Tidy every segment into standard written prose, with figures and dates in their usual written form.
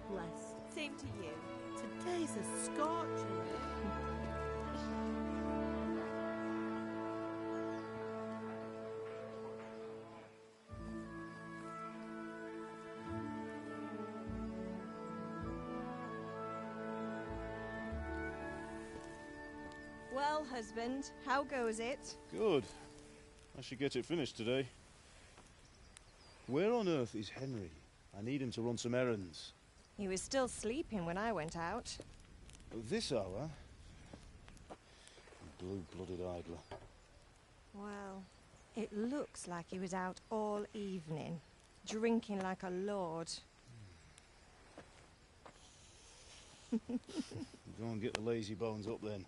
blessed. Same to you. Today's a scorcher. Well, husband, how goes it? Good. I should get it finished today. Where on earth is Henry? I need him to run some errands. He was still sleeping when I went out. This hour? Blue-blooded idler. Well, it looks like he was out all evening, drinking like a lord. Go and get the lazy bones up then.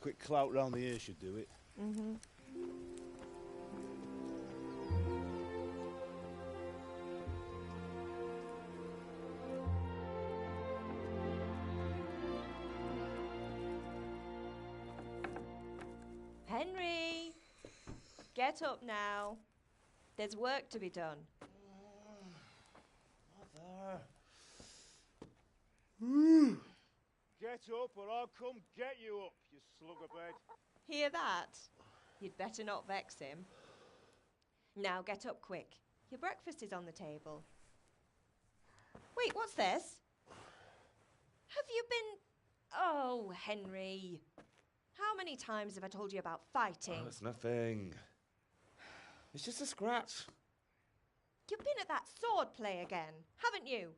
Quick clout round the ear should do it. Mm-hmm. Henry! Get up now. There's work to be done. Mother. Get up or I'll come get you up, you slugabed. Hear that? You'd better not vex him. Now get up quick. Your breakfast is on the table. Wait, what's this? Have you been... Oh, Henry. How many times have I told you about fighting? Oh, it's nothing. It's just a scratch. You've been at that sword play again, haven't you?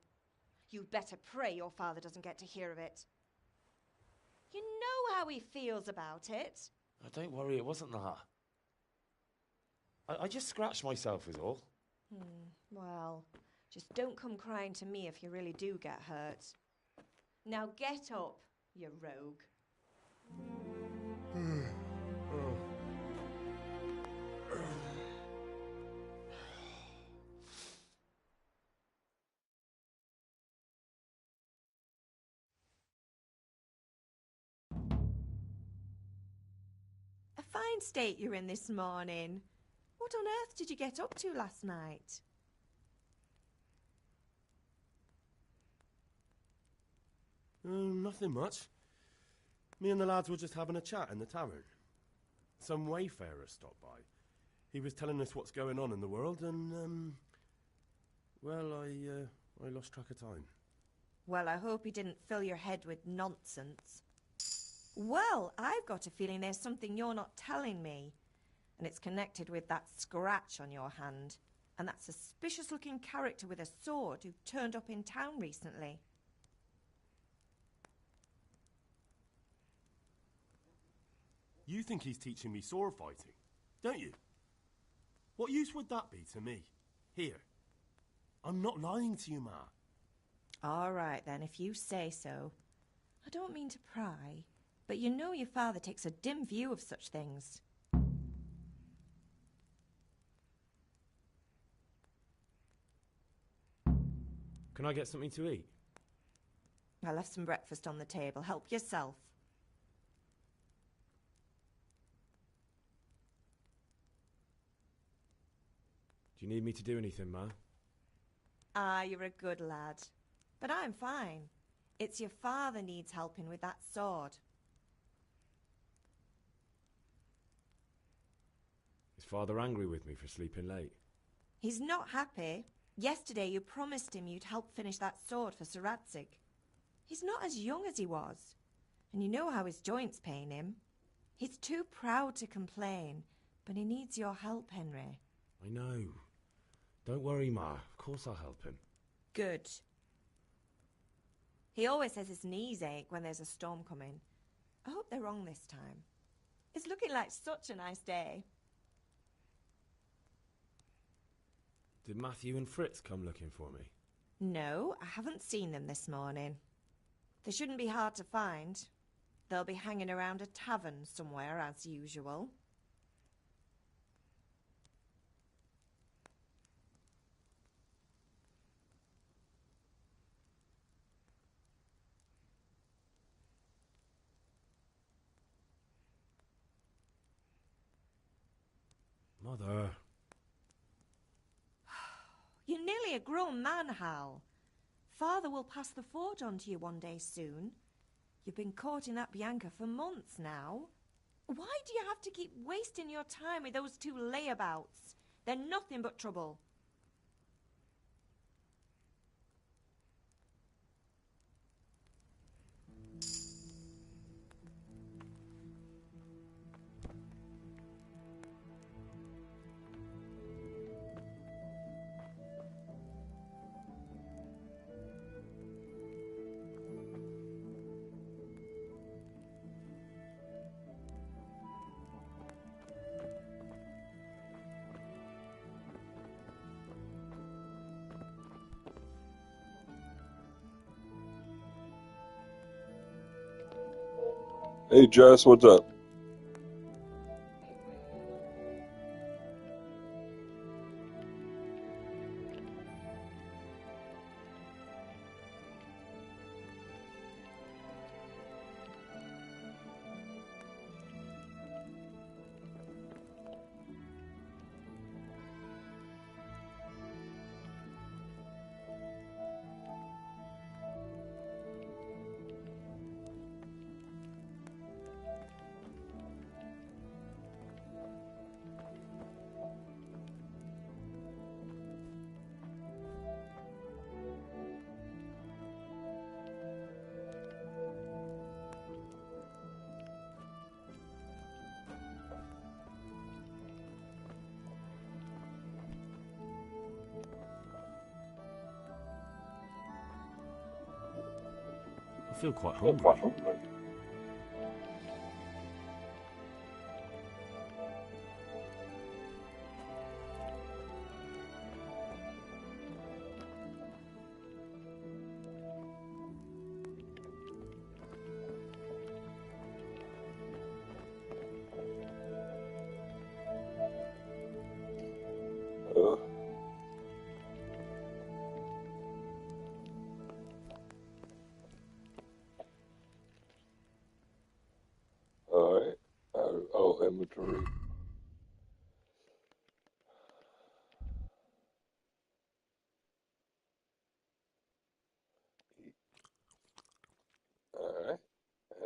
You'd better pray your father doesn't get to hear of it. You know how he feels about it. Oh, don't worry, it wasn't that. I just scratched myself is all. Well, just don't come crying to me if you really do get hurt. Now get up, you rogue. A fine state you're in this morning. What on earth did you get up to last night? Nothing much. Me and the lads were just having a chat in the tavern. Some wayfarer stopped by. He was telling us what's going on in the world and, well, I lost track of time. Well, I hope he didn't fill your head with nonsense. Well, I've got a feeling there's something you're not telling me. And it's connected with that scratch on your hand. And that suspicious-looking character with a sword who turned up in town recently. You think he's teaching me sword fighting, don't you? What use would that be to me? Here. I'm not lying to you, Ma. All right, then, if you say so. I don't mean to pry, but you know your father takes a dim view of such things. Can I get something to eat? I left some breakfast on the table. Help yourself. Do you need me to do anything, Ma? Ah, you're a good lad. But I'm fine. It's your father needs helping with that sword. Is Father angry with me for sleeping late? He's not happy. Yesterday you promised him you'd help finish that sword for Sir Radzig. He's not as young as he was. And you know how his joints pain him. He's too proud to complain, but he needs your help, Henry. I know. Don't worry, Ma. Of course I'll help him. Good. He always says his knees ache when there's a storm coming. I hope they're wrong this time. It's looking like such a nice day. Did Matthew and Fritz come looking for me? No, I haven't seen them this morning. They shouldn't be hard to find. They'll be hanging around a tavern somewhere, as usual. Mother. You're nearly a grown man, Hal. Father will pass the forge on to you one day soon. You've been courting that Bianca for months now. Why do you have to keep wasting your time with those two layabouts? They're nothing but trouble. Hey Jess, what's up? I feel quite hungry. Uh, Alright. Oh, inventory. Alright.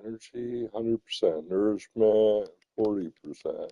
Energy, 100%. Nourishment, 40%.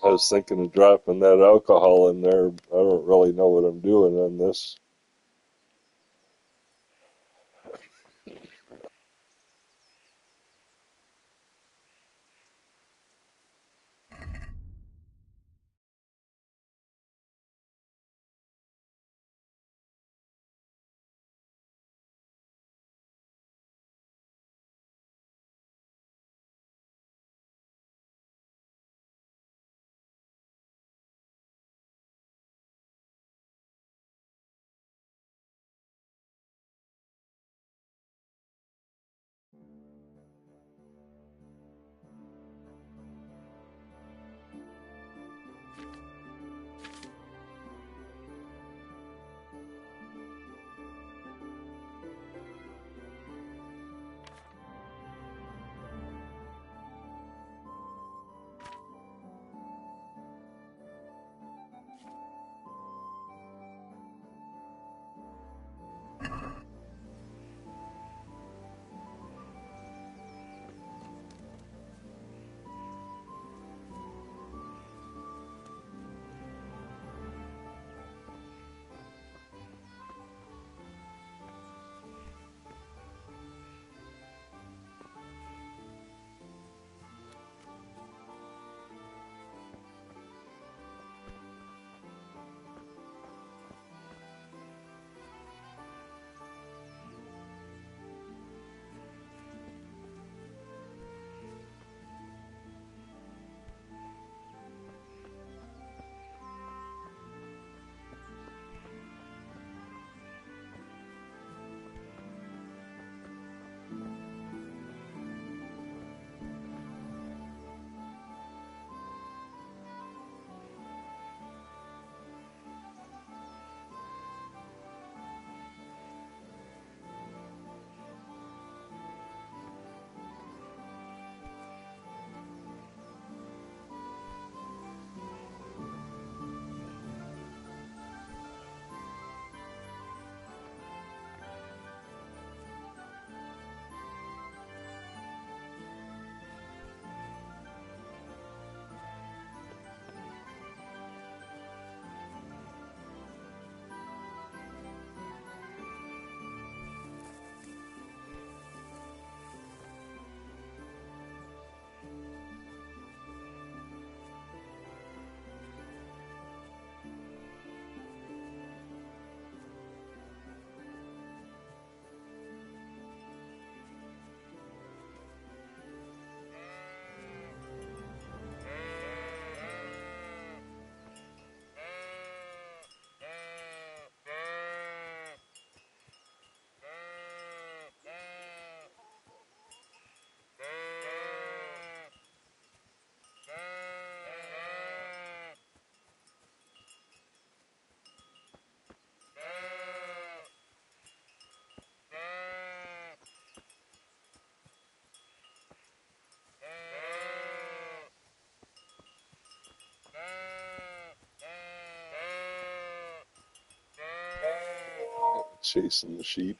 I was thinking of dropping that alcohol in there. I don't really know what I'm doing on this. chasing the sheep.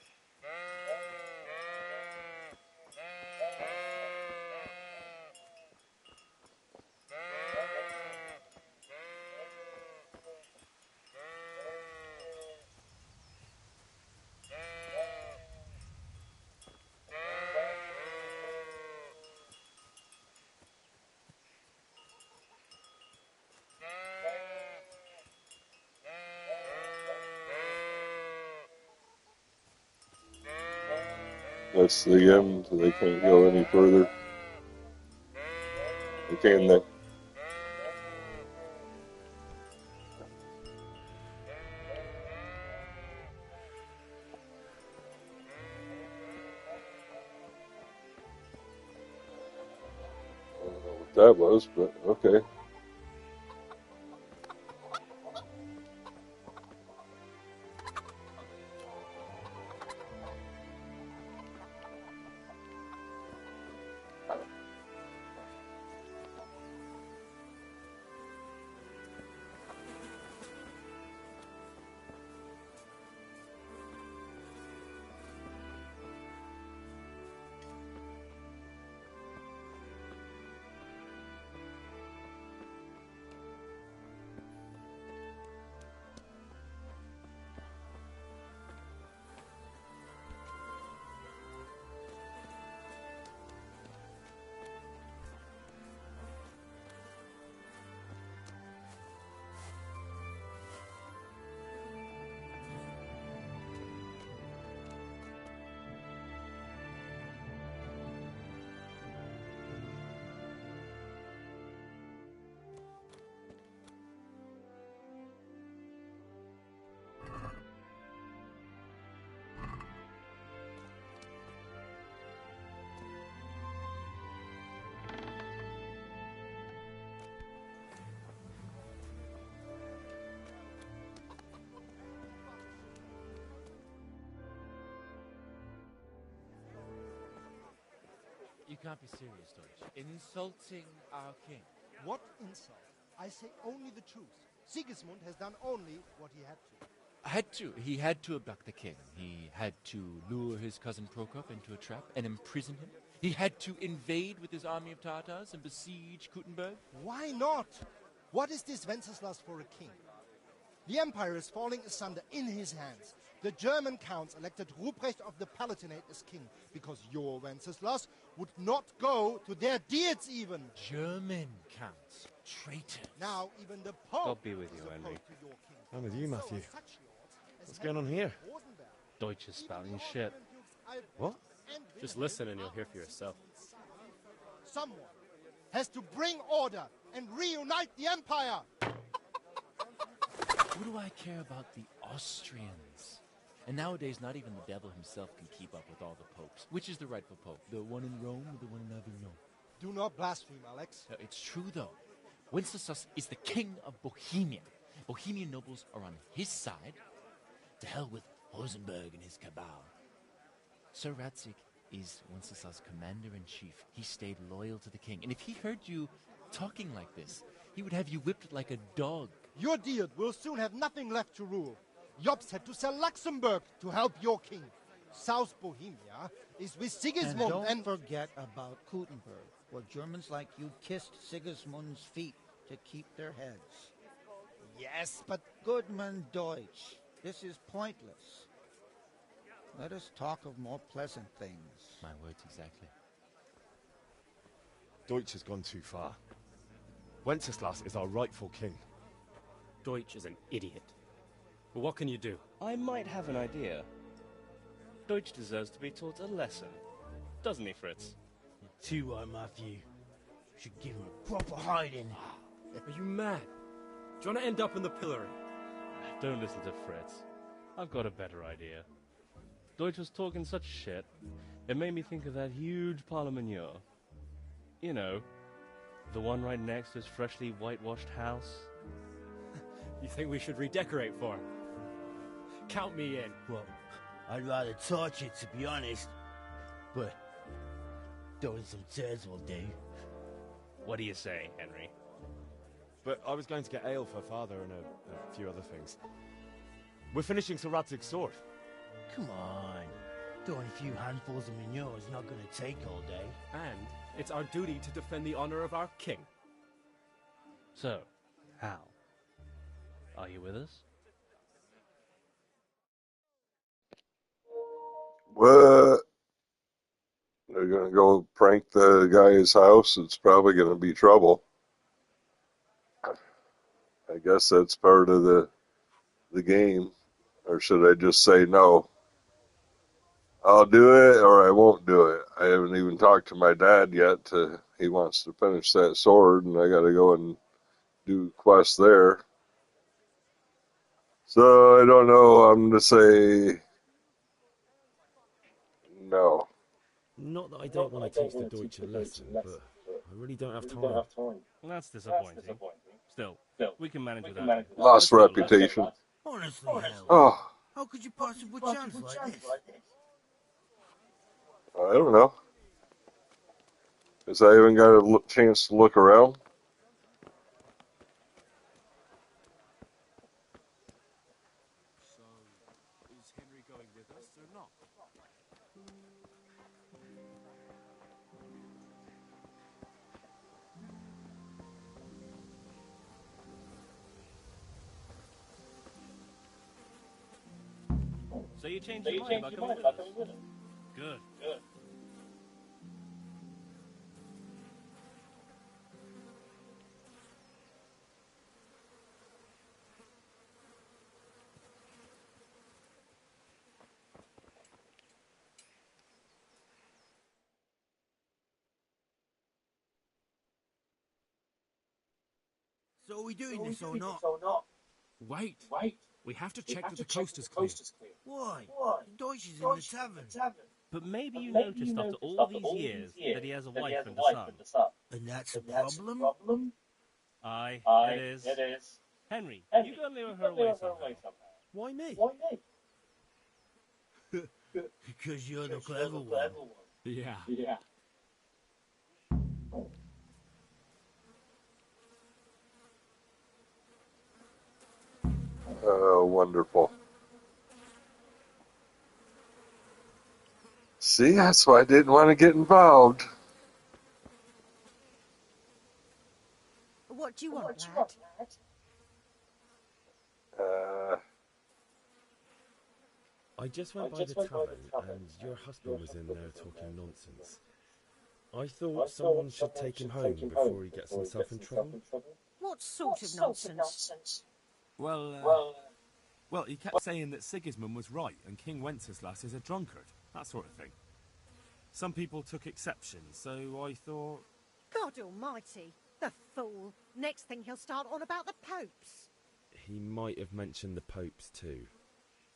That's the end. They can't go any further. Or can they? I don't know what that was, but okay. You can't be serious, Deutsch. Insulting our king. What insult? I say only the truth. Sigismund has done only what he had to. He had to abduct the king. He had to lure his cousin Prokop into a trap and imprison him. He had to invade with his army of Tatars and besiege Kuttenberg. Why not? What is this Wenceslas for a king? The empire is falling asunder in his hands. The German counts elected Ruprecht of the Palatinate as king because your Wenceslas would not go to their deeds even. German counts. Traitor. Now even the Pope God be with you, is Henry. opposed to your king. I'm with you, Matthew. So such lords as What's going on Henry here? of Rosenberg, Deutsch is spouting shit. What? and Just Wilhelm listen and you'll hear for yourself. Someone has to bring order and reunite the empire. Who do I care about the Austrians? And nowadays, not even the devil himself can keep up with all the popes. Which is the rightful pope? The one in Rome or the one in Avignon? Do not blaspheme, Alex. No, it's true, though. Wenceslas is the king of Bohemia. Bohemian nobles are on his side. To hell with Rosenberg and his cabal. Sir Radzik is Wenceslas' commander-in-chief. He stayed loyal to the king. And if he heard you talking like this, he would have you whipped like a dog. Your Diet will soon have nothing left to rule. Jobst had to sell Luxembourg to help your king. South Bohemia is with Sigismund And don't forget about Kuttenberg, where Germans like you kissed Sigismund's feet to keep their heads. Yes, but Goodman Deutsch, this is pointless. Let us talk of more pleasant things. My words exactly. Deutsch has gone too far. Wenceslas is our rightful king. Deutsch is an idiot. But what can you do? I might have an idea. Deutsch deserves to be taught a lesson. Doesn't he, Fritz? Too right, Matthew. Should give him a proper hiding. Are you mad? Do you want to end up in the pillory? Don't listen to Fritz. I've got a better idea. Deutsch was talking such shit, it made me think of that huge parliament. You know, the one right next to his freshly whitewashed house. You think we should redecorate for him? Count me in. Well, I'd rather torch it, to be honest. But throwing some chairs will do. What do you say, Henry? But I was going to get ale for father and a few other things. We're finishing Sir Radzig's sword. Come on. Throwing a few handfuls of manure is not going to take all day. And it's our duty to defend the honor of our king. So, Hal, are you with us? What? They're gonna go prank the guy's house. It's probably gonna be trouble. I guess that's part of the game. Or should I just say no? I'll do it or I won't do it. I haven't even talked to my dad yet. He wants to finish that sword, and I got to go and do quests there. So I don't know. I'm going to say no. Not that I don't want to teach the Deutsch a lesson, but I really don't have time. That's disappointing. Still, we can manage without you. Lost reputation. Honestly, Hal. Oh, How could you possibly chance like this? I don't know. Because I haven't got a chance to look around. So, is Henry going with us or not? So you changed your mind about coming with us? Good. So are we doing this or not? Wait. We have to check that the coast is clear. Why? The Deutsch is in the tavern. But maybe you noticed after all these years that he has a wife and a son. And that's a problem? Aye, it is. Henry, you go and lure her away somehow. Why me? Because you're the clever one. Yeah. Wonderful. See, that's why I didn't want to get involved. What do you want, lad? I just went by the tavern and your husband was in there talking nonsense. I thought someone should take him home before he gets himself in trouble. What sort of nonsense? Well, he kept saying that Sigismund was right and King Wenceslas is a drunkard, that sort of thing. Some people took exception, so I thought... God almighty, the fool. Next thing he'll start on about the popes. He might have mentioned the popes too.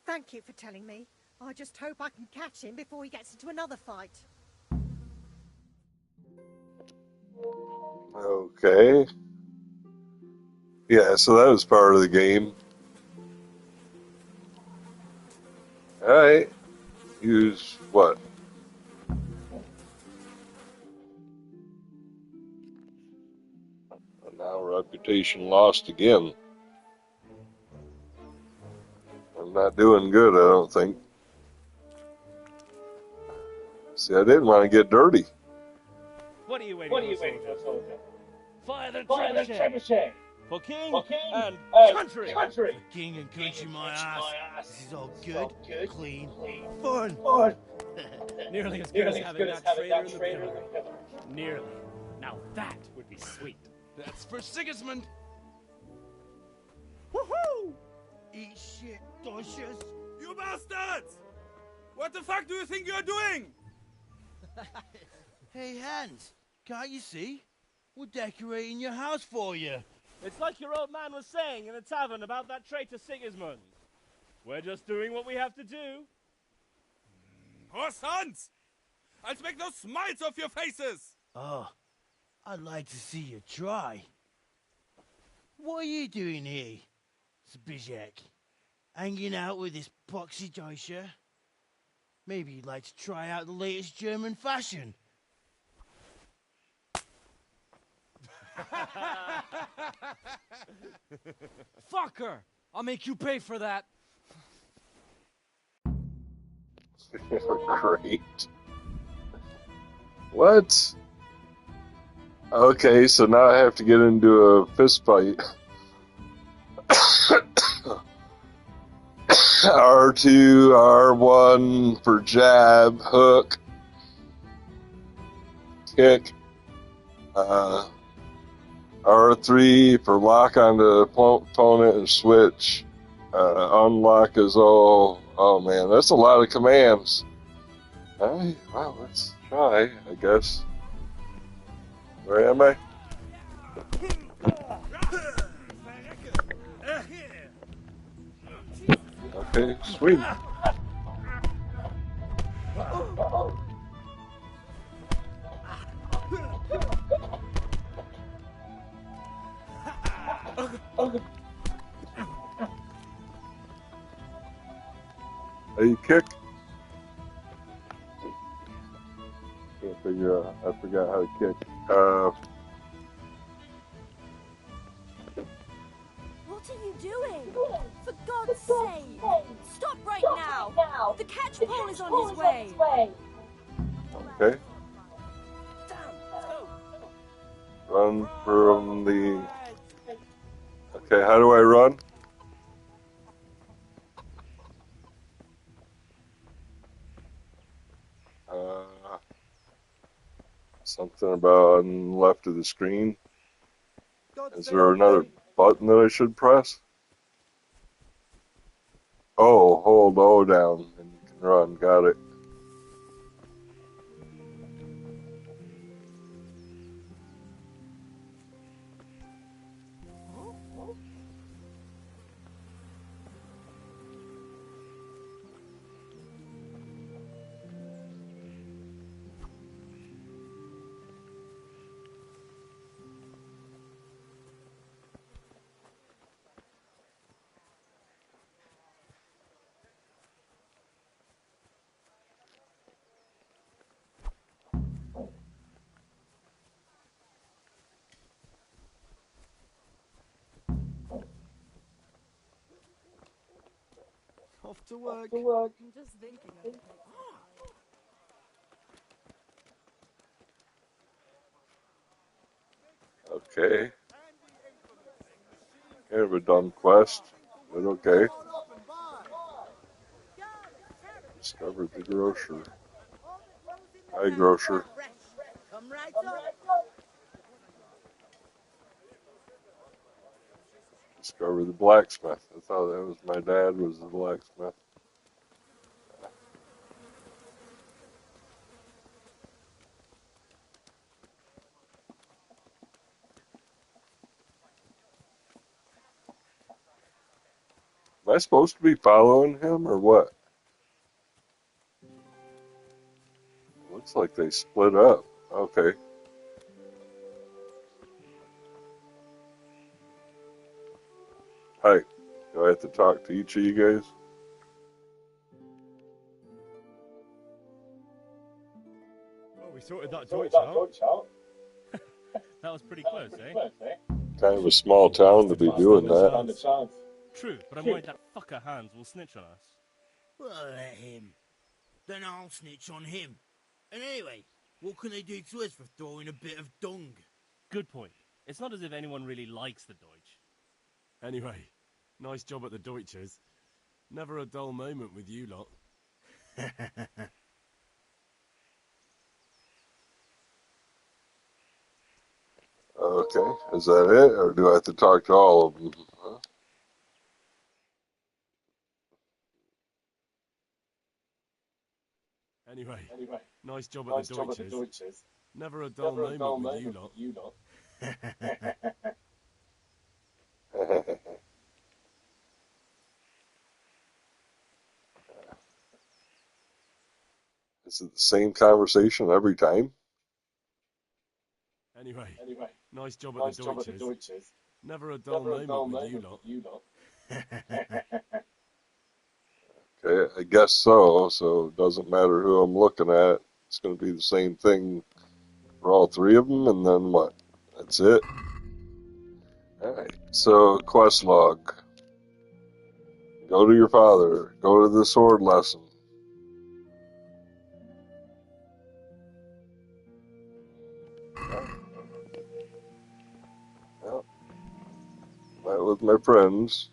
Thank you for telling me. I just hope I can catch him before he gets into another fight. Okay. Yeah, so that was part of the game. Alright. Use what? Now reputation lost again. I'm not doing good, I don't think. See, I didn't want to get dirty. What are you waiting for, soldier? Fire the trebuchet! For king and country! For king and country, my ass. This is all good, clean, fun. Nearly as good as having that traitor in the pillory. Nearly. Now that would be sweet. That's for Sigismund! Woohoo! Eat shit, Deutsches. You bastards! What the fuck do you think you're doing? Hey, Hans, can't you see? We're decorating your house for you. It's like your old man was saying in the tavern about that traitor Sigismund. We're just doing what we have to do. Horse Hans! I'll make those smiles off your faces! Oh, I'd like to see you try. What are you doing here, Zbigniew? Hanging out with this poxy Deutscher? Maybe you'd like to try out the latest German fashion. Fucker! I'll make you pay for that. Great. What? Okay, so now I have to get into a fist fight. R2, R1 for jab, hook, kick, R3 for lock on the opponent and switch. Unlock is all. Oh man, that's a lot of commands. Alright, well, let's try, I guess. Where am I? Okay, sweet. How you kick? Can't figure out. I forgot how to kick. What are you doing? For God's sake! Stop right now! The catch pole is on his way! Okay. Run from the... Okay, how do I run? Something about on the left of the screen. Is there another button that I should press? Oh, hold O down and you can run. Got it. Off to work. I'm just thinking of it. Okay. Kind of a dumb quest, but okay. Discovered the grocer. Hi, grocer. Come right up. Discovered the blacksmith. I thought that was my dad was the blacksmith. Am I supposed to be following him or what? Looks like they split up. Okay. Hi. Do I have to talk to each of you guys? Oh, we sorted that Deutsch out. That was pretty close, eh? Kind of a small town to be doing that. True, but I'm worried that fucker Hans will snitch on us. Well, let him. Then I'll snitch on him. And anyway, what can they do to us for throwing a bit of dung? Good point. It's not as if anyone really likes the Deutsch. Anyway, nice job at the Deutsches. Never a dull moment with you lot. Okay. Is that it? Or do I have to talk to all of them? Huh? Anyway, nice job at the Deutsches. Never a dull moment with you lot. Is it the same conversation every time? Anyway, nice job at the Deutsches. Never a dull moment with you lot. Okay, I guess so. So it doesn't matter who I'm looking at. It's going to be the same thing for all three of them, and then what? That's it. All right. So quest log. Go to your father. Go to the sword lesson. Yeah. Met with my friends.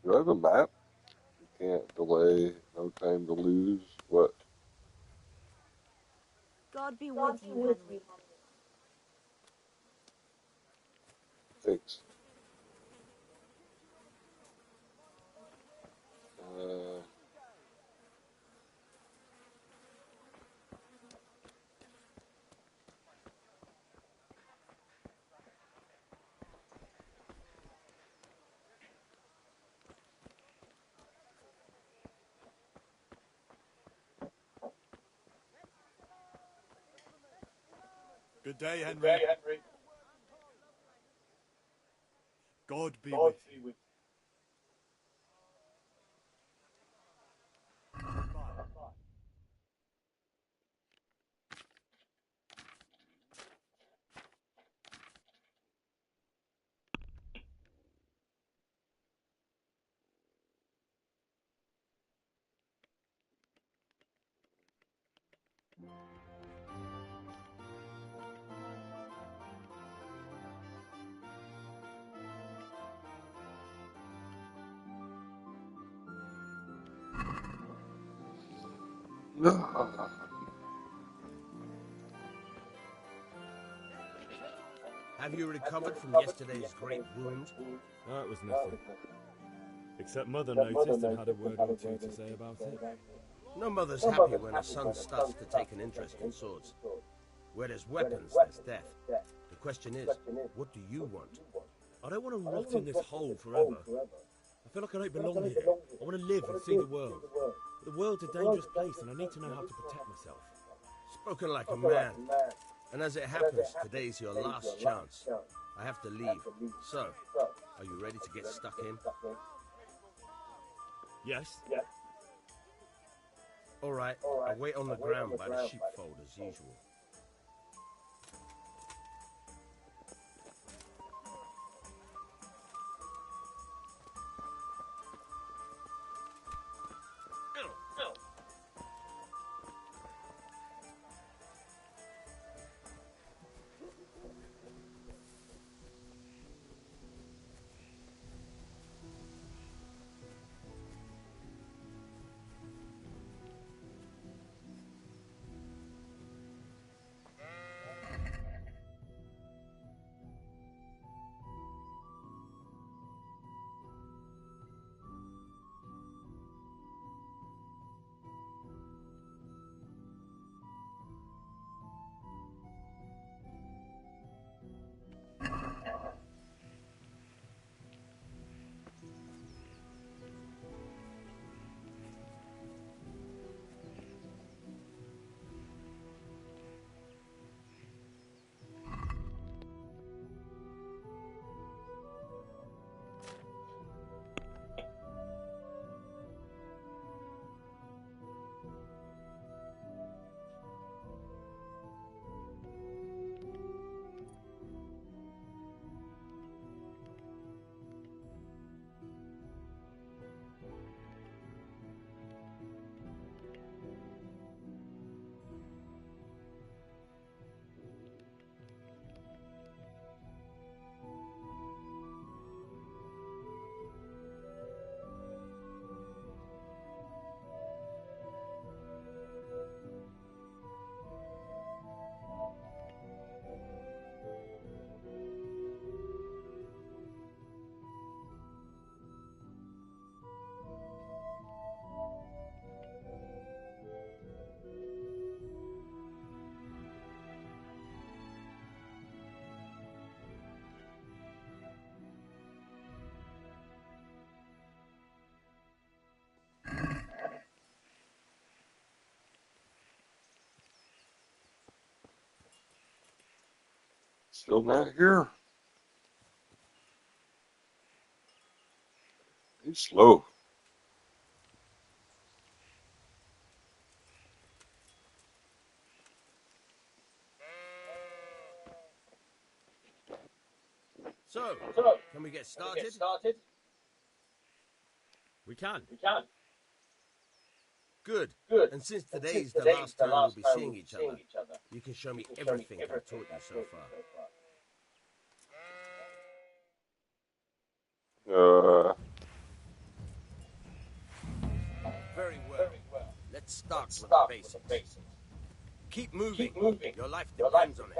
Do I have a map? You can't delay, no time to lose. What? God be with you, Henry. Thanks. Uh, Good day, Henry. God be with you. Have you recovered from yesterday's great wound? Oh, it was nothing. Except Mother noticed and had a word or two to say about it. No mother's happy when her son starts to take an interest in swords. Where there's weapons, there's death. The question is, what do you want? I don't want to rot in this hole forever. I feel like I don't belong here. I want to live and see the world. But the world's a dangerous place and I need to know how to protect myself. Spoken like a man. And as it happens, today's your last chance. I have to leave. So, are you ready to get stuck in? Yes. All right, I'll wait on the ground by the sheepfold as usual. Still not here. He's slow. So, can we get started? We can. Good. And since today's the last time we'll be seeing each other, you can show me everything I've taught you so far. Very well. Let's start with the basics. Keep moving. Your life depends on it.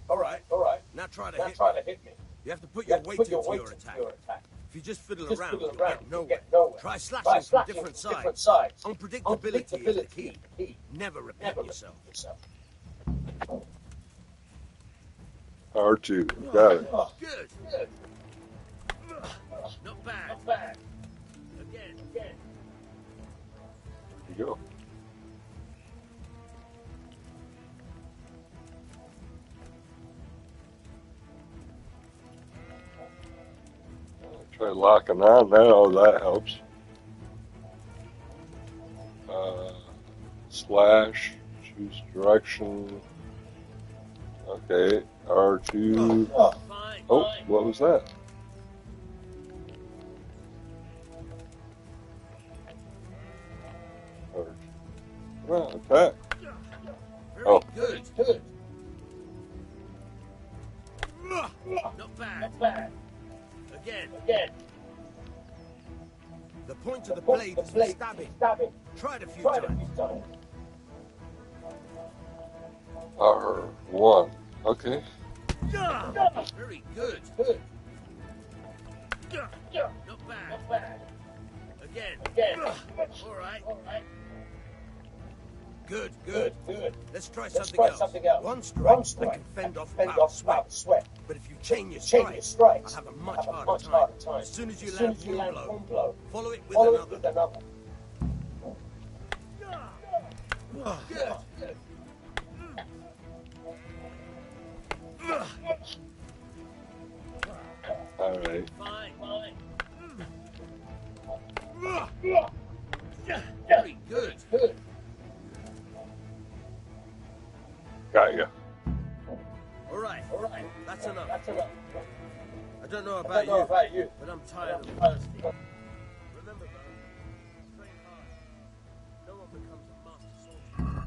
All right. Now try to hit me. You have to put your weight into your attack. If you just fiddle around, you'll get nowhere. Try slashing from different sides. Unpredictability is the key. Never repeat yourself. R2. Got it. Good. Not bad. Again. There you go. Try locking on now. That helps. Slash. Choose direction. Okay. R2. Oh, what was that? R2. Well, attack. Oh. Good. Not bad. Again. The point of the blade is for stabbing. Try it a few times. R1. Okay. Very good. Not bad. Again. All right. Good. Let's try something else. One strike, I can fend off without sweat. But if you chain your strikes, I'll have a much harder time. As soon as you land one blow, follow it with another. Good. All right. Fine. Very good. Got you. All right. That's enough. I don't know about you, but I'm tired of thirsty. Remember, though, train hard. No one becomes a master swordsman.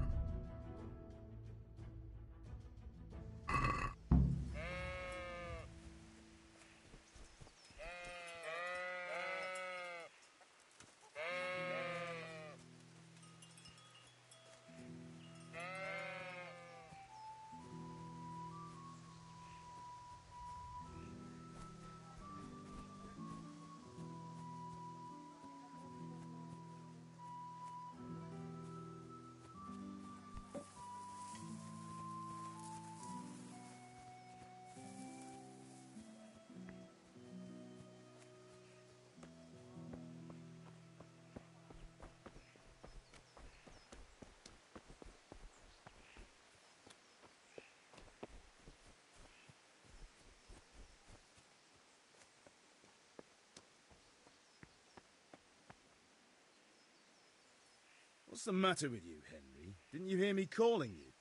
What's the matter with you, Henry? Didn't you hear me calling you?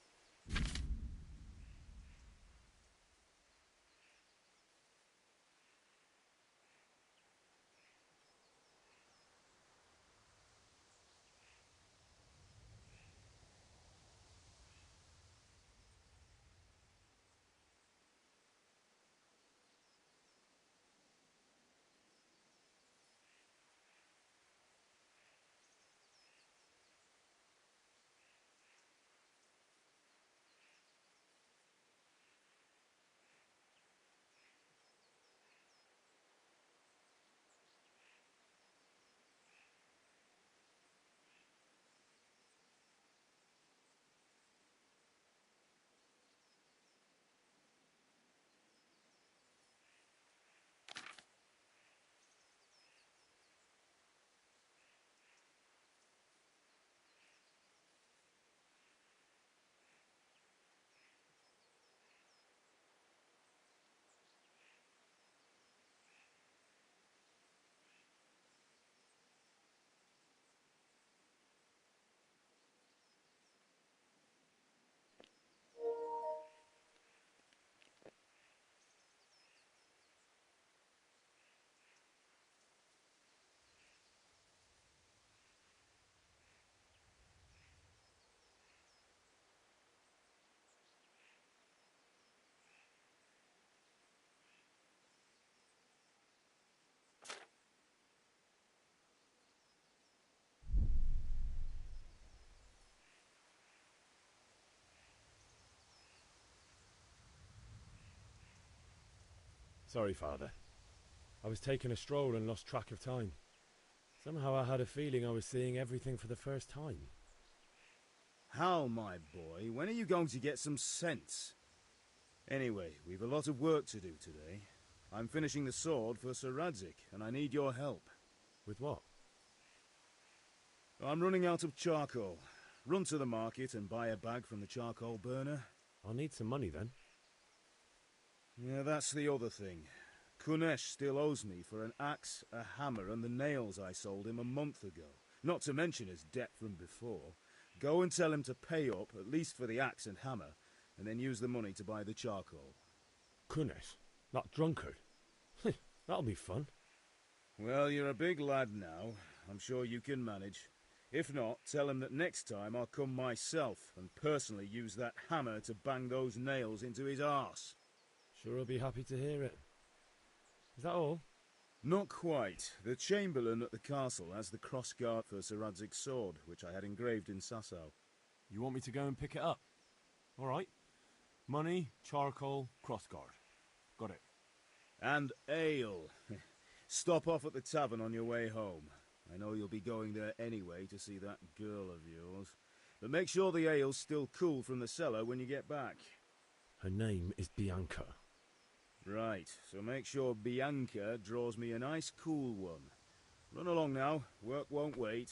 Sorry, Father. I was taking a stroll and lost track of time. Somehow I had a feeling I was seeing everything for the first time. Hal, my boy, when are you going to get some sense? Anyway, we've a lot of work to do today. I'm finishing the sword for Sir Radzig, and I need your help. With what? I'm running out of charcoal. Run to the market and buy a bag from the charcoal burner. I'll need some money then. Yeah, that's the other thing. Kunesh still owes me for an axe, a hammer, and the nails I sold him a month ago. Not to mention his debt from before. Go and tell him to pay up, at least for the axe and hammer, and then use the money to buy the charcoal. Kunesh? That drunkard? That'll be fun. Well, you're a big lad now. I'm sure you can manage. If not, tell him that next time I'll come myself and personally use that hammer to bang those nails into his arse. Sure I'll be happy to hear it. Is that all? Not quite. The Chamberlain at the castle has the crossguard for Sir Radzig's sword, which I had engraved in Sasau. You want me to go and pick it up? All right. Money, charcoal, crossguard. Got it. And ale. Stop off at the tavern on your way home. I know you'll be going there anyway to see that girl of yours. But make sure the ale's still cool from the cellar when you get back. Her name is Bianca. Right, so make sure Bianca draws me a nice cool one. Run along now, work won't wait.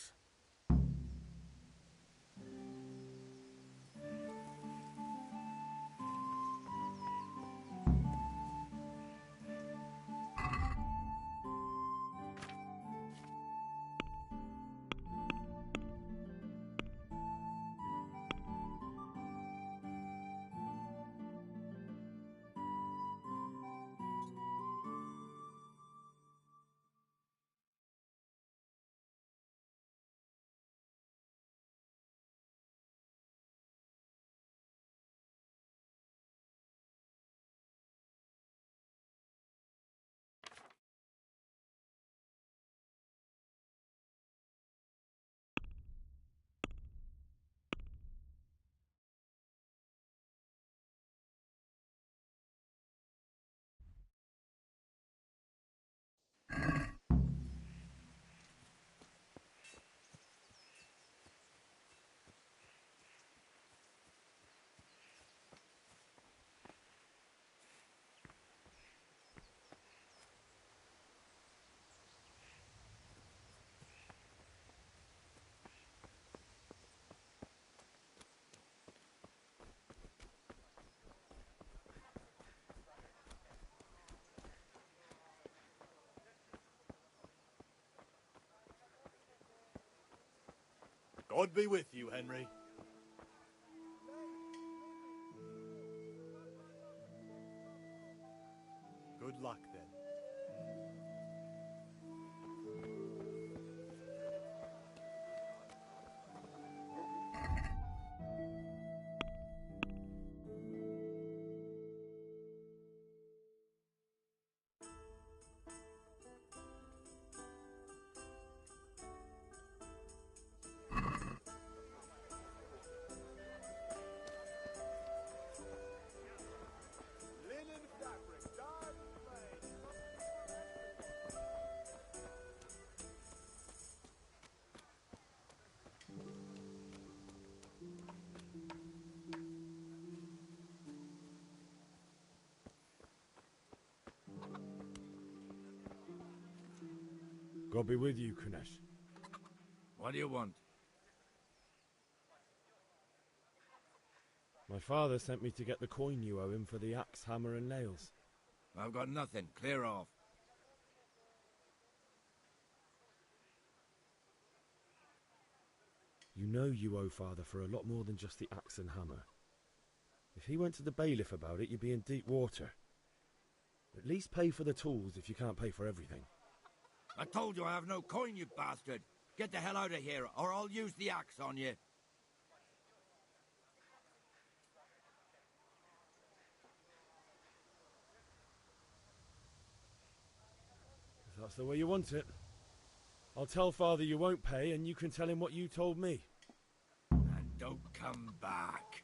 God be with you, Henry. Good luck, then. God be with you, Kunesh. What do you want? My father sent me to get the coin you owe him for the axe, hammer and nails. I've got nothing. Clear off. You know you owe father for a lot more than just the axe and hammer. If he went to the bailiff about it, you'd be in deep water. At least pay for the tools if you can't pay for everything. I told you I have no coin, you bastard. Get the hell out of here, or I'll use the axe on you. If that's the way you want it. I'll tell father you won't pay, and you can tell him what you told me. And don't come back.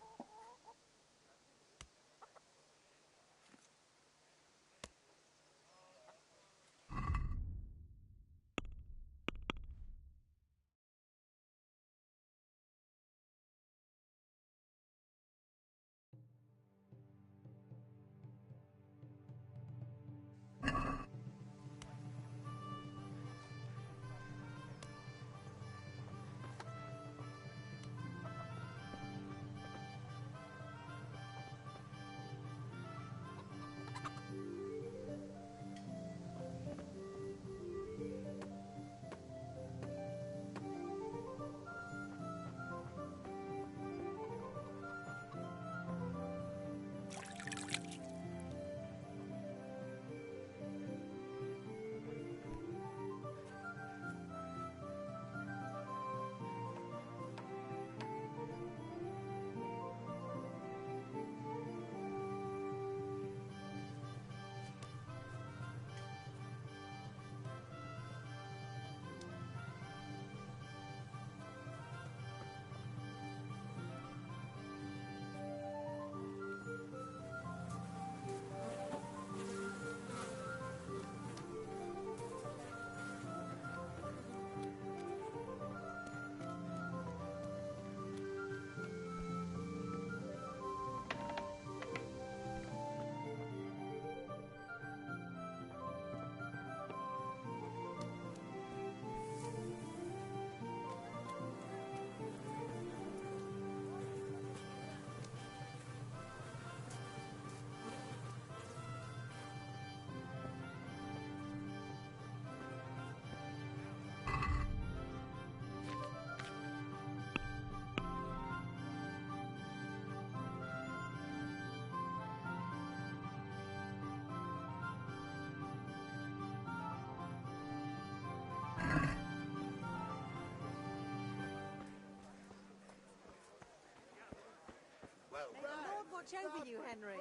watch over you, Henry.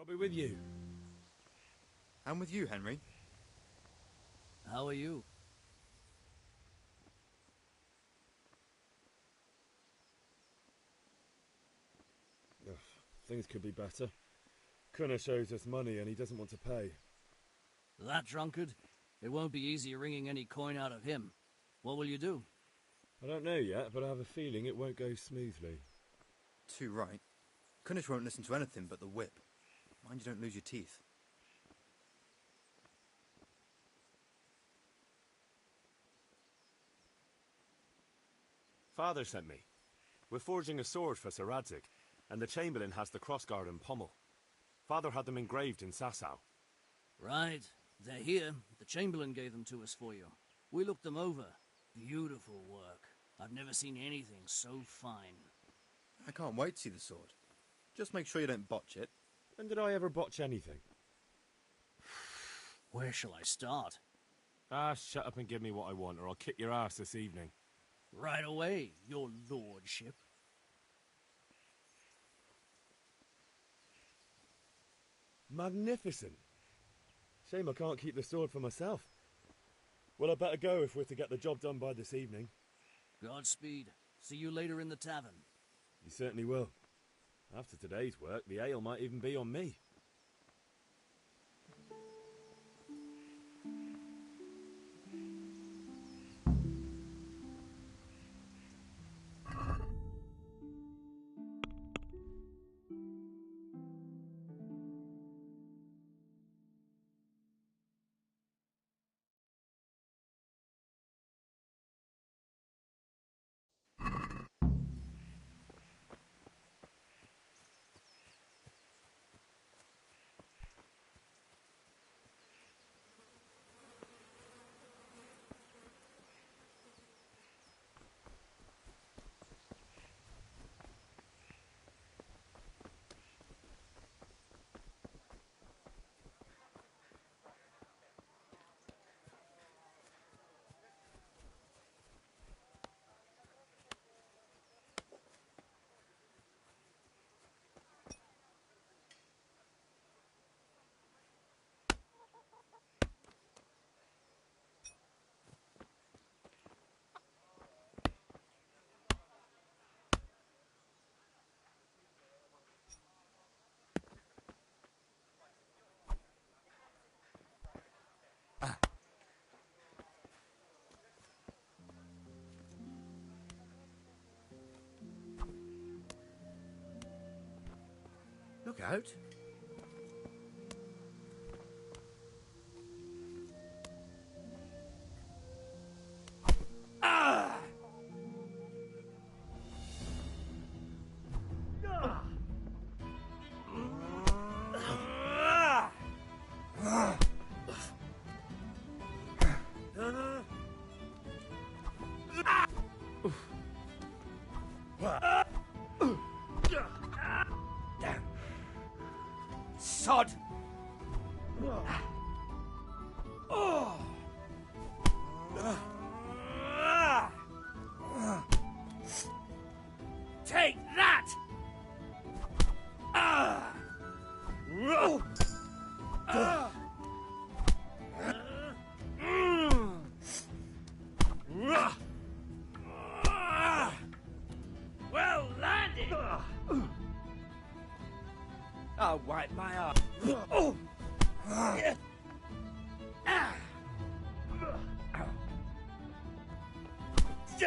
I'll be with you. I'm with you, Henry. How are you? Ugh, things could be better. Kunnish owes us money and he doesn't want to pay. That drunkard? It won't be easy wringing any coin out of him. What will you do? I don't know yet, but I have a feeling it won't go smoothly. Too right. Kunnish won't listen to anything but the whip. Mind you don't lose your teeth. Father sent me. We're forging a sword for Sir Radzig, and the Chamberlain has the crossguard and pommel. Father had them engraved in Sasau. Right. They're here. The Chamberlain gave them to us for you. We looked them over. Beautiful work. I've never seen anything so fine. I can't wait to see the sword. Just make sure you don't botch it. When did I ever botch anything? Where shall I start? Ah, shut up and give me what I want, or I'll kick your ass this evening. Right away, your lordship. Magnificent. Shame I can't keep the sword for myself. Well, I better go if we're to get the job done by this evening. Godspeed. See you later in the tavern. You certainly will. After today's work, the ale might even be on me. Look out. Ah!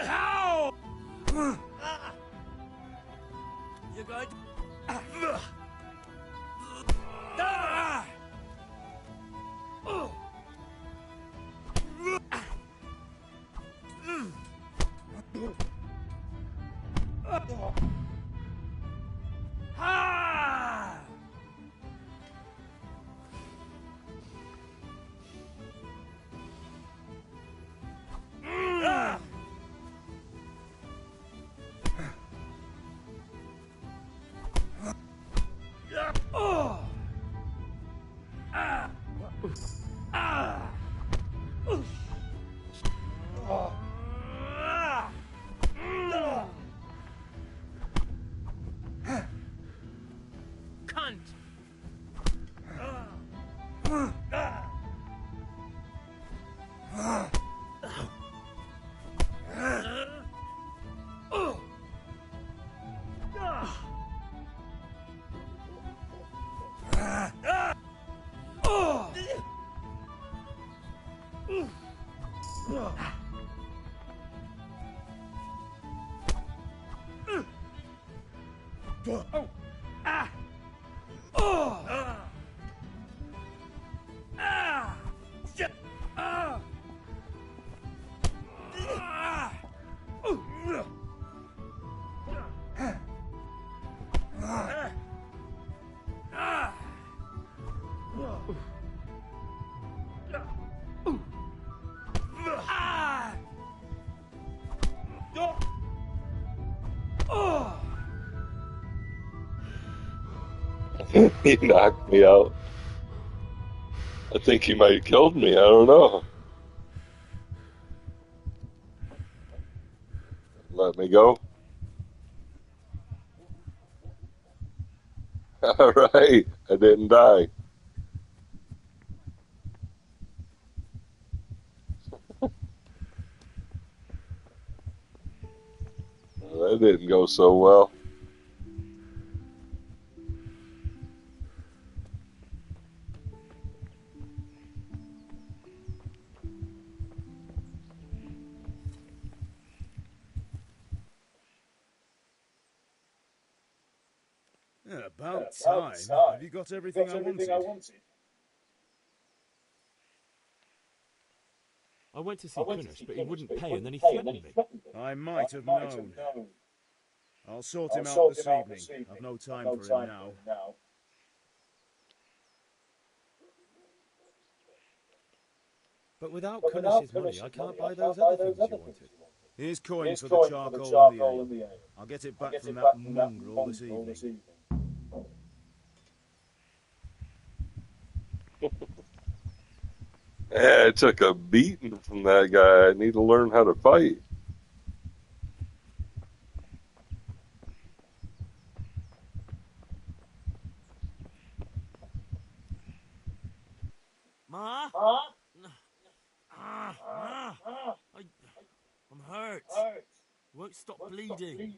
How? You're going to... Cunt! He knocked me out. I think he might have killed me. I don't know. Let me go. All right. I didn't die. That didn't go so well. About time. Have you got everything I wanted? I went to see Kunesh, but he wouldn't pay and then he threatened me. I might have known. I'll sort him out this evening. I've no time for him now. But without Kunesh's money, I can't buy those other things you wanted. Here's coins for the charcoal and the ale. I'll get it back from that mongrel this evening. Yeah, I took a beating from that guy. I need to learn how to fight. Ma? I'm hurt. Won't stop bleeding.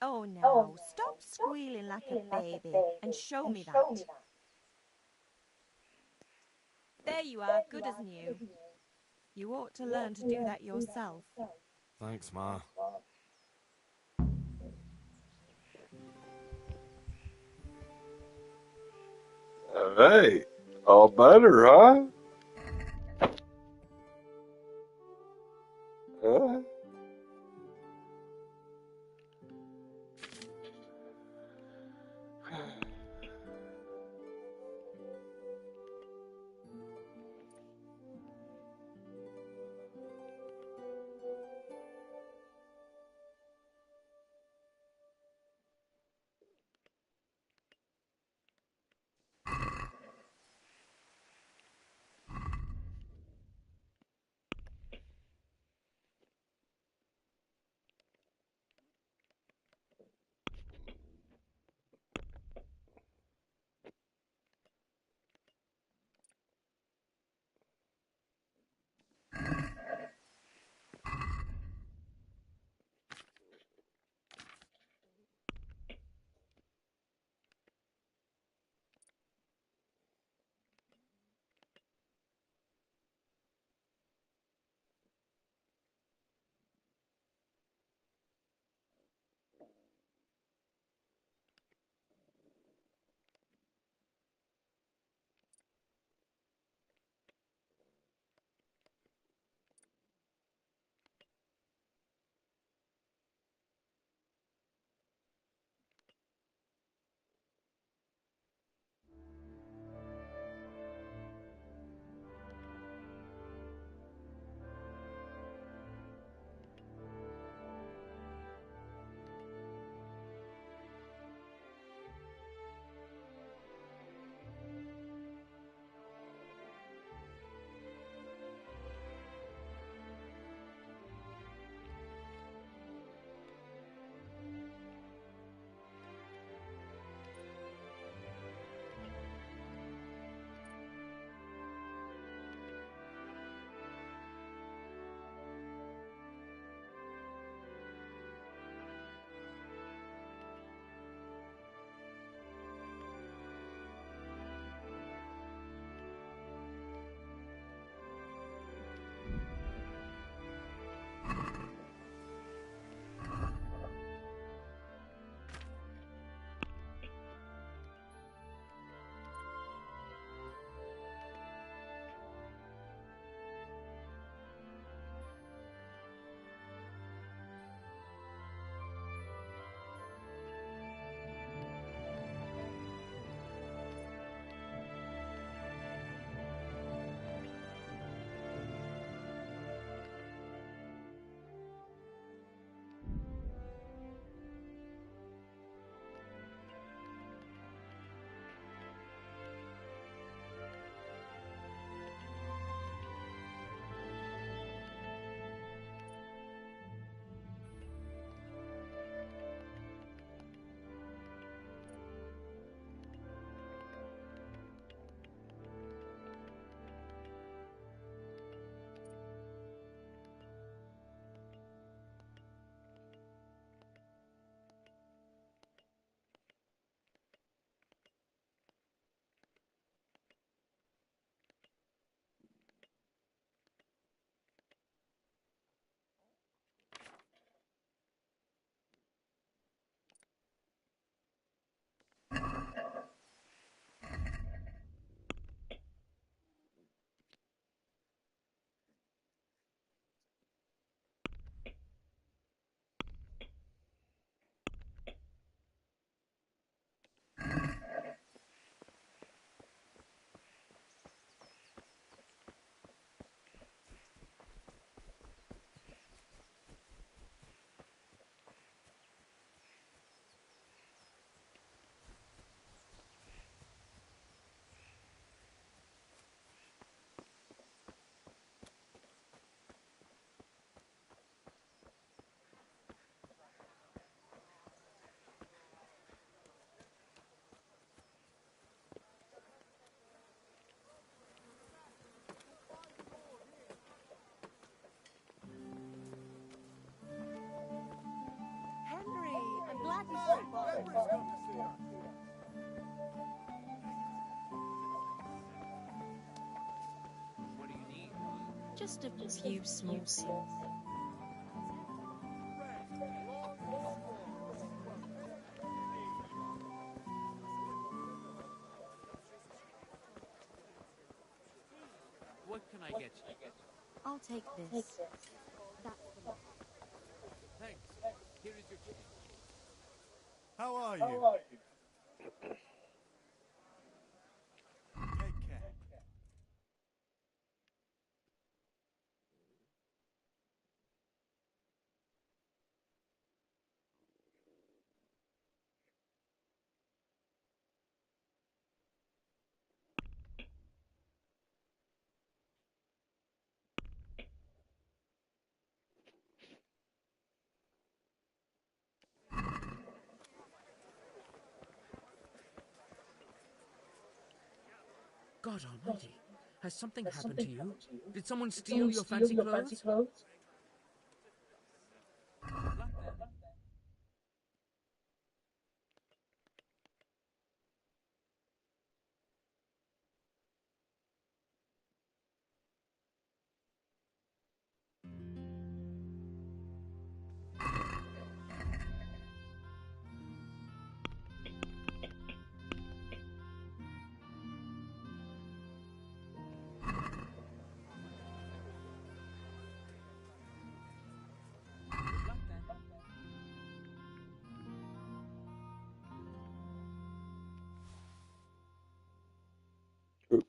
Oh, now, stop squealing like a baby and show me that. There you are, good as new. You ought to learn to do that yourself. Thanks, Ma. All right. All better, huh? Huh? Just a few small sins. What can I get you? I'll take this. That's the lot. Thanks. Here is your change. How are you? Take care. God almighty, has something happened to you? Did someone steal your fancy clothes? Oops.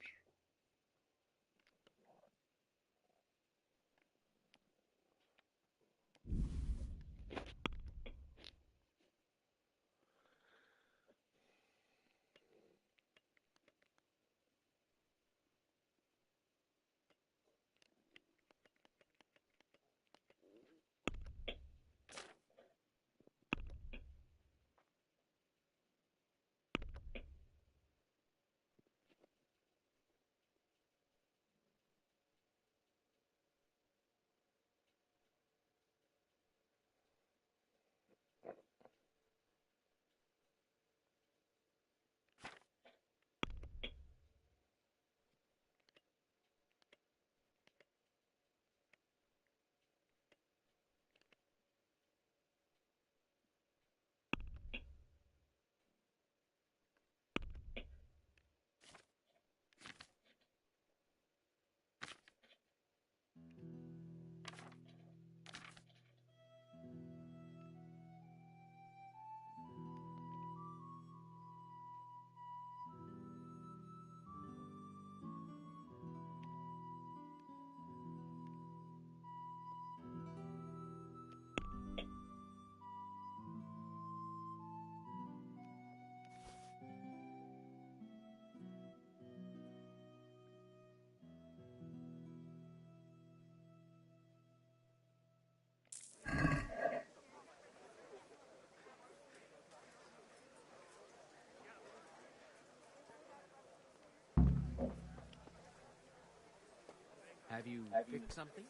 Have you fixed something?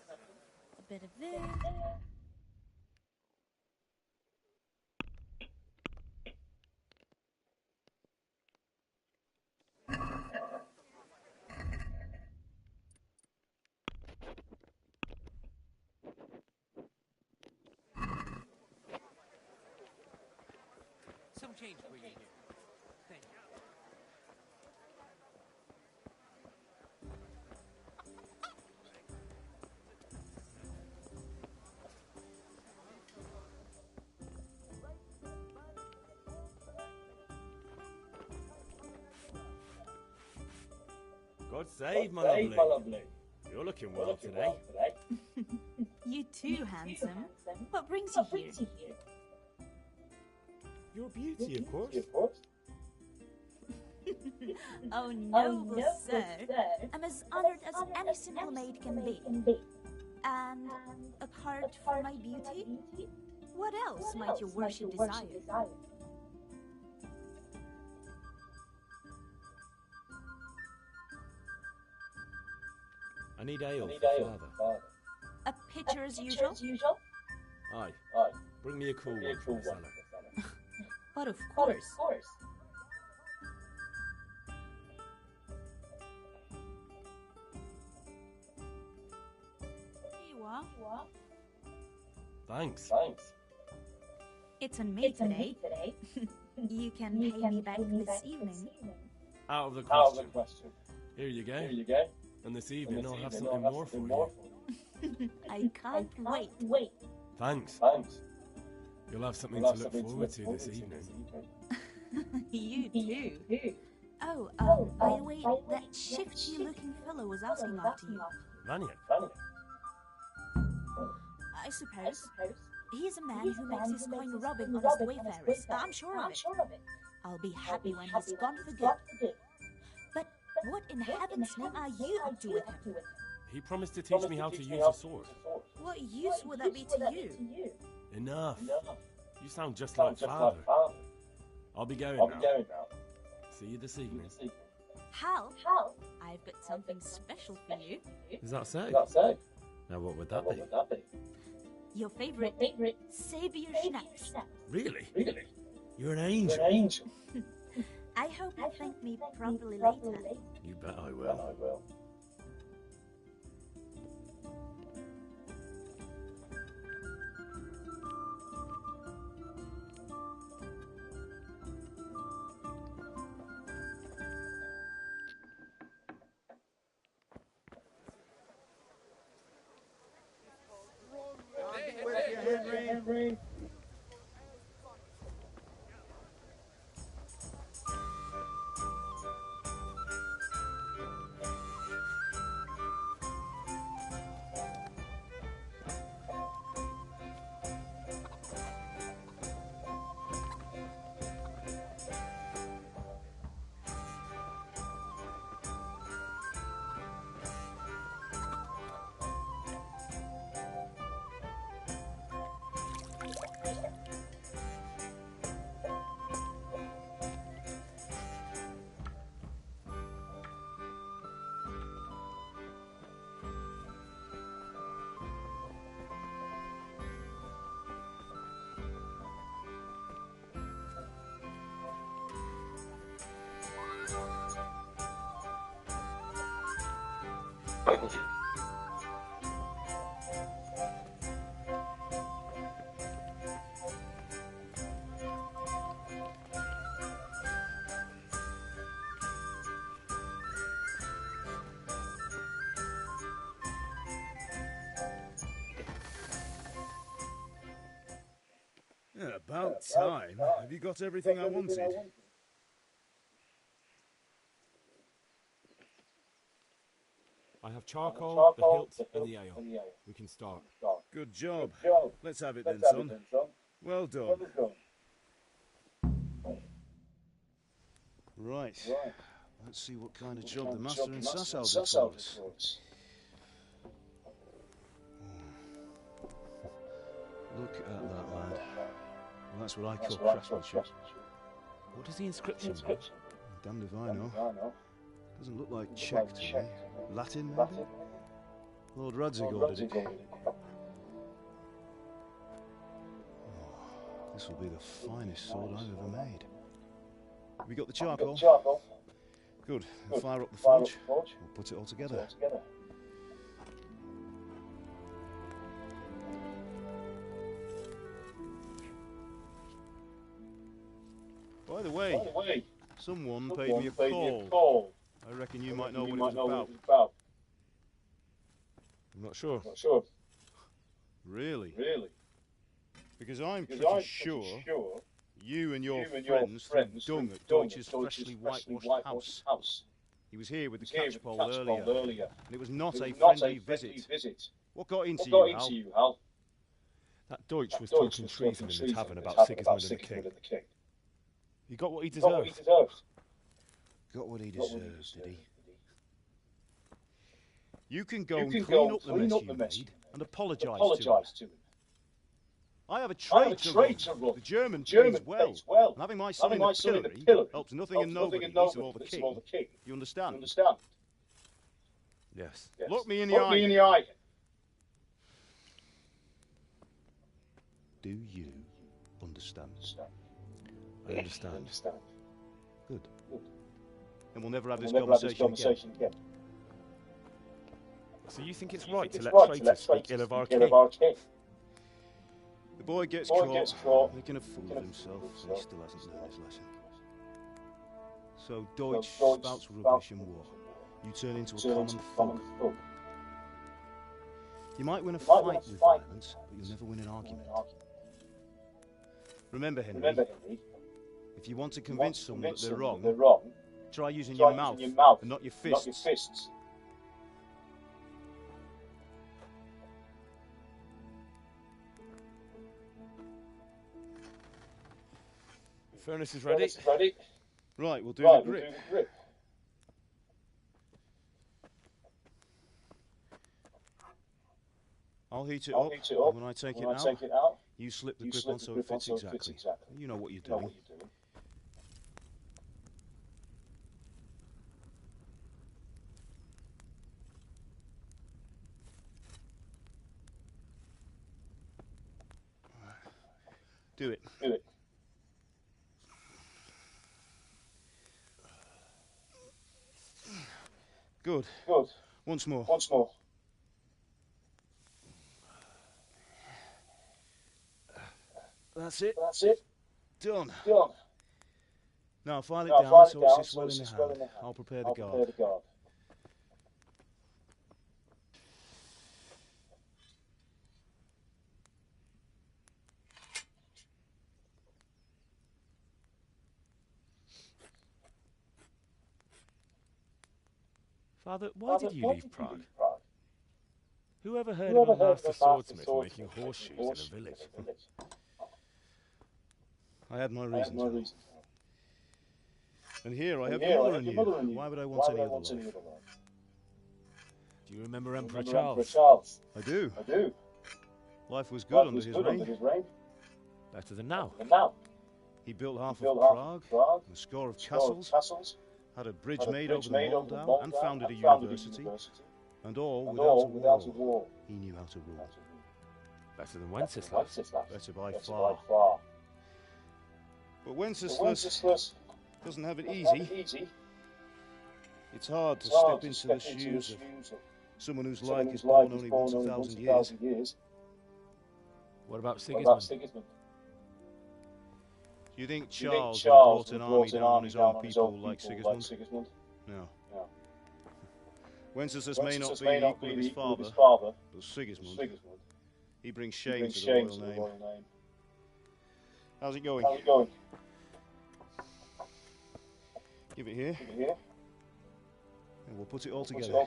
A bit of this. Some change for you here. Thank you. God save my lovely. You're looking well today. You too, handsome. What brings you here? Your beauty, of course. Oh, noble sir. I'm as honored as any simple maid can be. And apart from my beauty, what else might your worship desire? I need ale for father. A pitcher as usual? Aye. Bring me a cool one from the cellar. But of course. Thanks. It's on me today. You can pay me back this evening. Out of the question. Here you go. And this evening I'll have something more for you. I can't wait. Thanks. You'll have something to look forward to this evening. You too. Oh, by the way, that shifty-looking fellow was asking after you. Vanya? I suppose. He's a man who makes his coin robbing honest wayfarers. I'm sure of it. I'll be happy when he's gone for good. But what in heaven's name are you up to with him? He promised to teach me how to use a sword. What use would that be to you? Enough. You sound just like Father. I'll be going now. See you this evening. Hal, I've got something special for you. Is that so? Now what would that be? Your favorite Savior Schnapps. Really? You're an angel. I hope you thank me properly later. You bet I will. Henry. Yeah, about time. Have you got everything I wanted? I have charcoal, the hilt, and the ale. We can start. Good job. Let's have it then, son. Well done. Right. Let's see what kind of job the master in Sasau did for us. Look at that, lad. Well, that's what I call craftsmanship. What is the inscription, man? Damned if I know. Doesn't look like Czech to me. Latin, maybe? Lord Radzig ordered it. Oh, this will be the finest sword I've ever made. Have we got the charcoal? Good. Then fire up the forge. We'll put it all together. By the way, someone paid me a call. I reckon you might know what it was about. I'm not sure. Really? Because I'm pretty sure you and your friends threw dung at Deutsch's freshly whitewashed house. He was here with the catchpole earlier, and it was not a friendly visit. What got into you, Hal? That Deutsch was talking treason in the tavern about Sigismund and the king. He got what he deserved. Got what he deserved, did he? You can go and clean up the mess you made and apologise to him. I have a trade to run. The German pays well. And having my son in the pillory helps nothing and nobody least of all the king. You understand? Yes. Look me in the eye. Do you understand? I understand. Good. Then we'll never have this conversation again. So you think it's right to let traitors speak ill of our king? The boy gets caught, making a fool of himself, and he still hasn't learned his lesson. So Deutsch spouts rubbish and war. You turn into a common thug. You might win a fight with violence, but you'll never win an argument. Remember, Henry, if you want to convince someone that they're wrong, try using your mouth and not your fists. Furnace is ready. Right, we'll do the grip. I'll heat it up, and when I take it out, you slip the grip on so it fits exactly. You know what you're doing. Do it. Good. Once more. That's it. Done. Now file it down so it sits well in the hand. I'll prepare the guard. Father, why did you leave Prague? Whoever heard of a master swordsmith making horseshoes in a village? I had my reasons. And here I have your mother and you. Why would I want any other life? Do you remember Emperor Charles? I do. Life was good under his reign. Better than now. He built half of Prague, and a score of castles, had a bridge made over the Moldau, and founded a university, and all without a war. He knew how to rule. Better than Wenceslas. Better by far. But Wenceslas doesn't have it easy. It's hard to step into the shoes of someone whose life is born only once in 1,000 years. What about Sigismund? Do you think Charles would have brought an army down on his own people like Sigismund? No. Wenceslas may not be equal of his father, but Sigismund, he brings shame to the royal name. How's it going? Give it here, and we'll put it all together.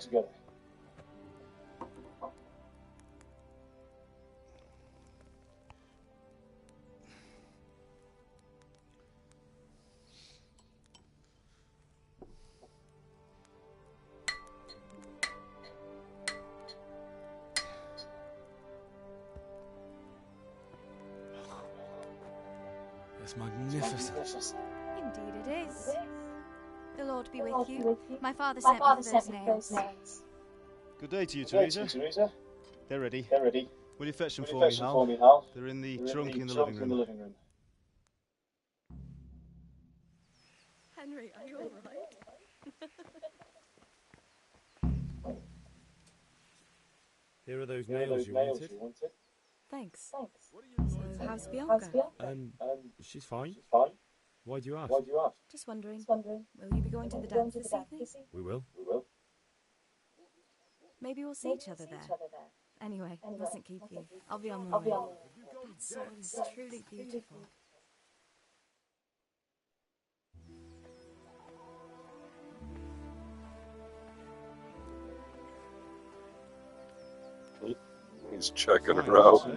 It's magnificent. Indeed it is. The Lord be with you. My father sent me those nails. Good day to you, Teresa. They're ready. Will you fetch them for me, Hal? They're in the trunk in the living room. Henry, are you all right? Here are those nails you wanted. Thanks. So, how's Bianca? She's fine. Why do you ask? Just wondering. Will you be going to the dance this evening? We will. Maybe we'll see each other there. Anyway, mustn't keep you. I'll be on my way. That sword is truly beautiful. He's checking her out.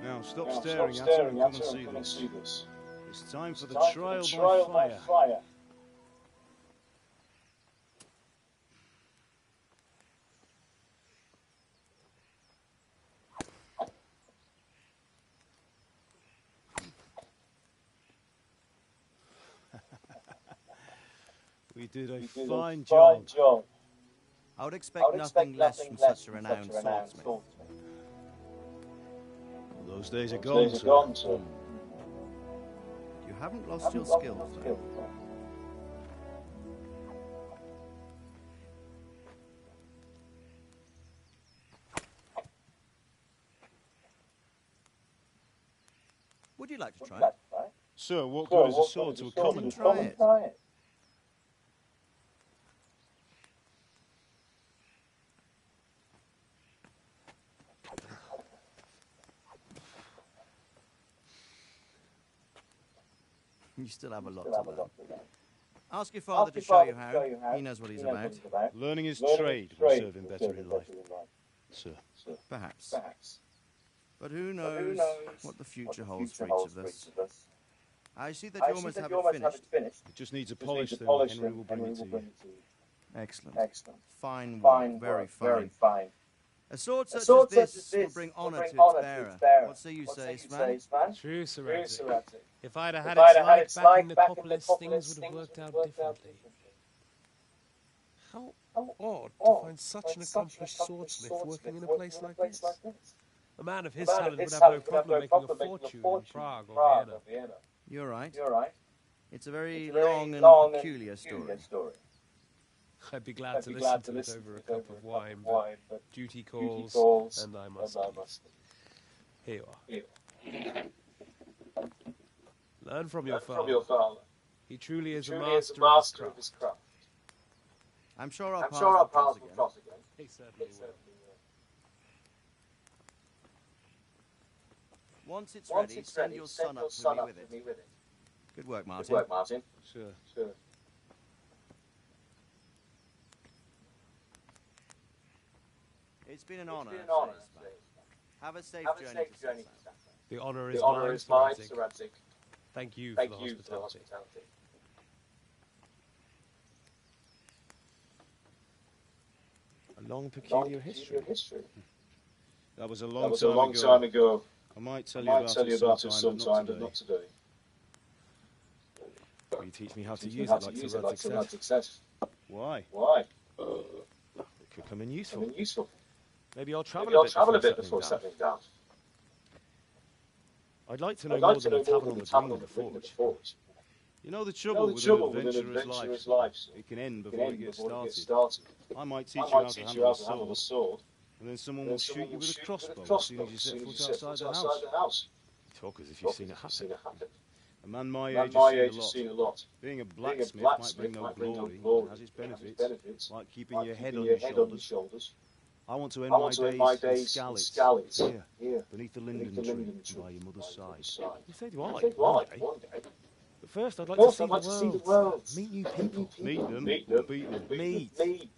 Now stop staring at her and come and see this. It's time for the trial by fire. We did a fine job. I would expect nothing less from such a renowned swordsmith. Those days are gone, sir. You haven't lost your skills, though. Would you like to try it? Sir, what good is a sword to a common? Try it. You still have a lot to learn. Ask your father to show you how. He knows what he's about. Learning his trade will serve him better in life, sir. Perhaps. But who knows what the future holds for each of us. I see that you almost have it finished. It just needs a polish, though. Henry will bring it to you. Excellent. Fine work. Very fine. A sword such as this will bring honour to its bearer. What say you, Svan? True, Sir Radzik. If I'd have had its like back in Nicopolis, things would have worked out differently. How odd to find such an accomplished swordsmith working in a place like this. A man of his talent would have no problem making a fortune in Prague or Vienna. You're right. It's a very long and peculiar story. I'd be glad to listen to it over a cup of wine, but duty calls, and I must leave. Here you are. Learn from your father. He truly is a master of his craft. I'm sure our paths will cross again. He certainly will. Once it's ready, send your son up to me with it. Good work, Martin. Sure. It's been an honour. Have a safe journey to Sassan. The honour is mine, Sir Radzik. Thank you for the hospitality. A long, peculiar history. That was a long time ago. I might tell you about it sometime, but not today. Will you teach me how to use it like Sir Radzik said? Why? It could come in useful. Maybe I'll travel a bit before settling down. I'd like to know more than the tavern on the green and the forge. You know the trouble with an adventurer's life? It can end before it gets started. I might teach you how to handle a sword, and then someone will shoot you with a crossbow as soon as you set foot outside the house. You talk as if you've seen it happen. A man my age has seen a lot. Being a blacksmith might bring no glory, and has its benefits, like keeping your head on your shoulders. I want to end my days in Scalitz, here, beneath the linden tree, by your mother's side. You say do I, one day. But first I'd like to see the world. Meet new people. Meet them, or beat them. Meet. You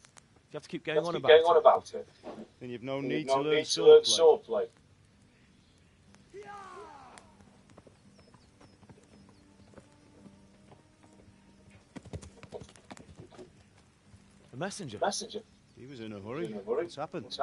have to keep going on about it. Then you've no need to learn sword play. A messenger. He was in a hurry. What's happened?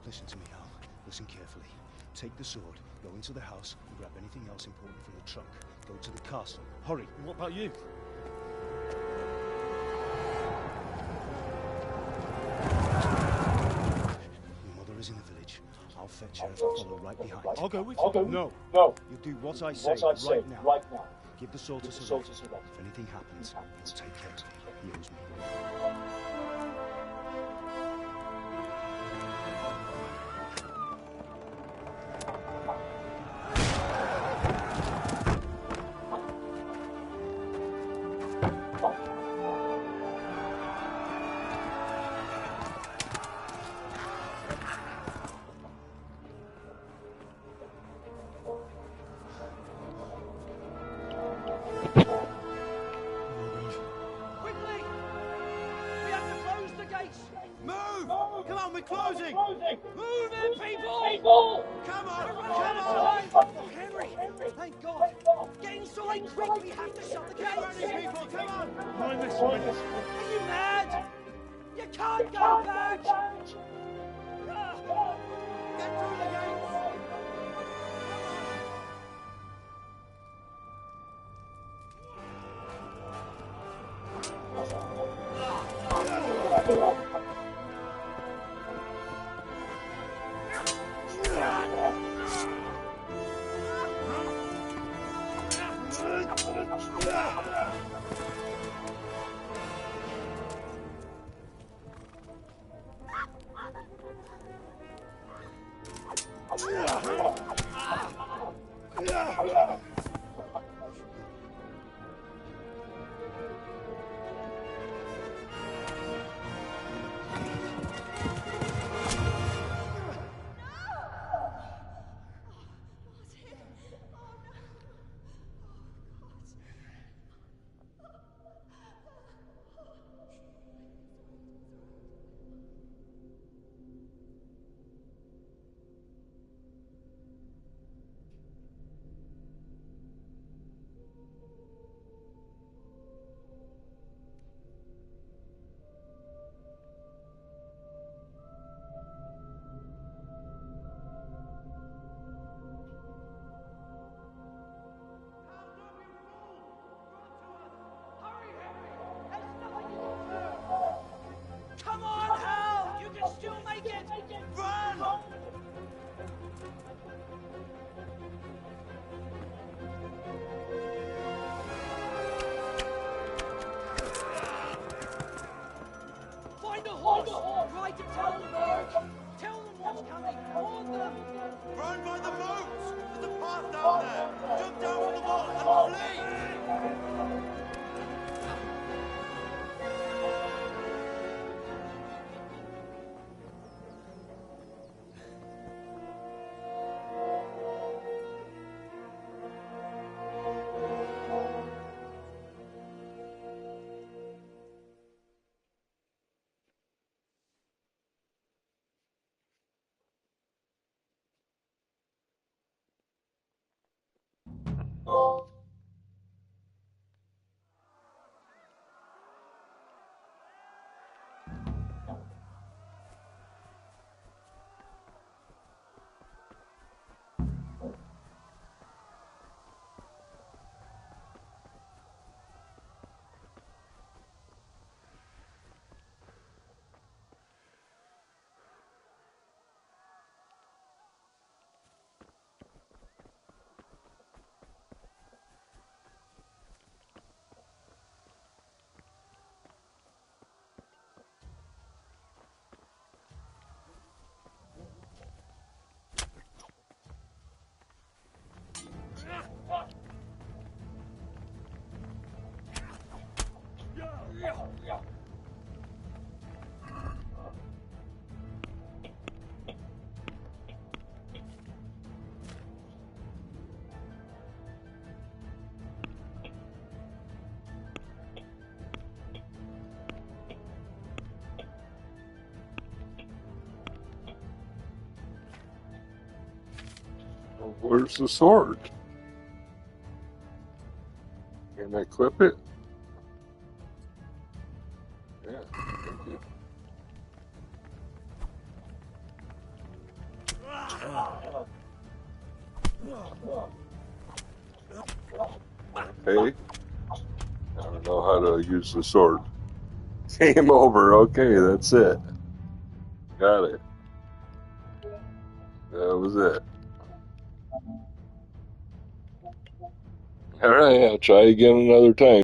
Listen to me, Al. Listen carefully. Take the sword, go into the house, and grab anything else important from the trunk. Go to the castle. Hurry. And what about you? Your mother is in the village. I'll fetch her and follow right behind. I'll go with you. No. You do what I say right now. Give the sword to Sir Radzik. If anything happens, he'll take care of it. He owes me. Move! Come on, we're closing! Move it, people! Come on! We're Come running out on! of time! Oh, Henry! Thank God! Get inside quick! We have to shut the Get gates! running, people! Come on! Mindless. Are you mad? You can't go back! Get through the gates! Come on, Hal! You can still make it! Run! Find a horse! Try to tell them! Tell them what's coming! Warn them! Run by the boats! There's a path down there! Jump down from the wall and flee! Where's the sword? Can I equip it? Yeah, thank you. Okay. I don't know how to use the sword. Game over. Okay, that's it. Got it. That was it. All right, I'll try again another time.